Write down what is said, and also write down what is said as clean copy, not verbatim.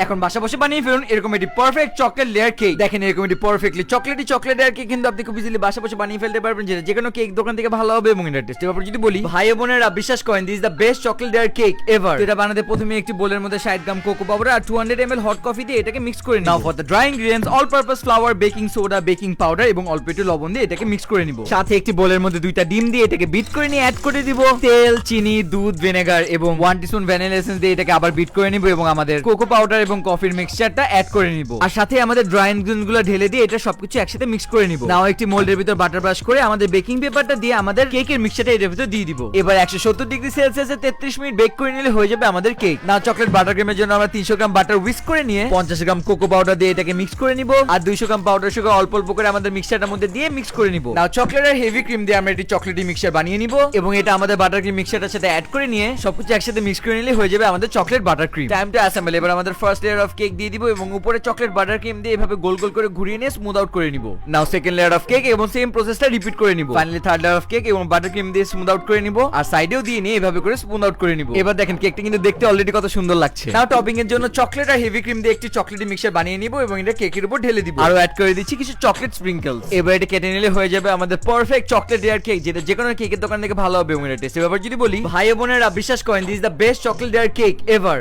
এখন বাসা বসে বানিয়ে ফেলুন এরকম একটি পারফেক্ট চকলেট লেয়ার কেক। দেখেন এরকম একটি পারফেক্টলি চকলেট লেয়ার কেক কিন্তু আপনি খুব ইজিলি বাসা বসে বানিয়ে ফেলতে পারবেন, যেটা যে কোনো কেক দোকান থেকে ভালো হবে এবং এটা টেস্টের ব্যাপারে যদি বলি, ভাই বোনেরা বিশ্বাস করেন this is the best chocolate layer cake ever. এটা বানাতে প্রথমে একটি বোলের মধ্যে 60 গ্রাম কোকো পাউডার আর 200 ml হট কফি দিয়ে এটাকে মিক্স করে নিব। নাও for the dry ingredients all purpose flower, baking soda, baking powder এবং অল্প একটু লবণ দিয়ে এটাকে মিক্স করে নিব। সাথে একটি বোলের মধ্যে 2টা ডিম দিয়ে এটাকে বিট করে নিয়ে অ্যাড করে দিব তেল, চিনি, দুধ, ভিনেগার এবং 1 টিস্পুন ভ্যানিলা এসেন্স দিয়ে এটাকে আবার বিট করে নিব এবং আমাদের কোকো পাউডার এবং কফির মিক্সচারটা অ্যাড করে নিব। আর সাথে আমাদের ড্রাই ইনগ্রেডিয়েন্টস গুলো ঢেলে দিয়ে এটা সবকিছু একসাথে মিক্স করে নিব। নাও একটি মোল্ডের ভিতর বাটার ব্রাশ করে আমাদের বেকিং পেপারটা দিয়ে আমাদের কেকের মিক্সচারটা এর ভিতর দিয়ে দিব। এবার 170 ডিগ্রি সেলসিয়াসে 33 মিনিট বেক করে নিলে হয়ে যাবে আমাদের কেক। নাও চকলেট বাটার ক্রিমের জন্য আমরা 300 গ্রাম বাটার উইস্ক করে নিয়ে 50 গ্রাম কোকো পাউডার দিয়ে এটাকে মিক্স করে নিব আর 200 গ্রাম পাউডার সুগার অল্প অল্প করে আমাদের মিক্সচারটার মধ্যে দিয়ে মিক্স করে নিব। নাও চকলেট আর হেভি ক্রিম দিয়ে আমরা একটি চকলেটি মিক্সচার বানিয়ে নিব এবং এটা আমাদের বাটার ক্রিম মিক্সচারটার সাথে অ্যাড করে নিয়ে সবকিছু একসাথে মিক্স করে নিলে হয়ে যাবে আমাদের chocolate butter cream. Time to assemble. এবার আমাদের ফার্স্ট লেয়ার অফ কেক দিয়ে দিব এবং উপরে চকলেট বাটার ক্রিম দিয়ে এভাবে গোল গোল করে ঘুরিয়ে নিয়ে স্মুথ আউট করে নিব। নাও সেকেন্ড লেয়ার অফ কেক এবং সেম প্রসেসটা রিপিট করে নিব। Finally third layer of cake এবং বাটার ক্রিম দিয়ে স্মুথ আউট করে নিব আর সাইডেও দিয়ে নিয়ে এভাবে করে স্মুথ আউট করে নিব। এবার দেখেন কেকটা কিন্তু দেখতে অলরেডি কত সুন্দর লাগছে। নাও টপিং এর জন্য চকলেট আর হেভি ক্রিম দিয়ে একটি চকলেটি মিক্সচার বানিয়ে নিব এবং এটা কেকের উপর ঢেলে দিব। আর অ্যাড করে দিচ্ছি কিছু চকলেট স্প্রিংকলস। এবার এটা কেটে নিলে হয়ে যাবে আমাদের পারফেক্ট চকলেট লেয়ার কেক, যেটা যে কোনো কেকের দোকান থেকে ভালো হবে এবং এটা টেস্টের ব্যাপারে যদি বলি, ভাই বোনেরা বিশ্বাস করেন this is the best chocolate layer cake ever.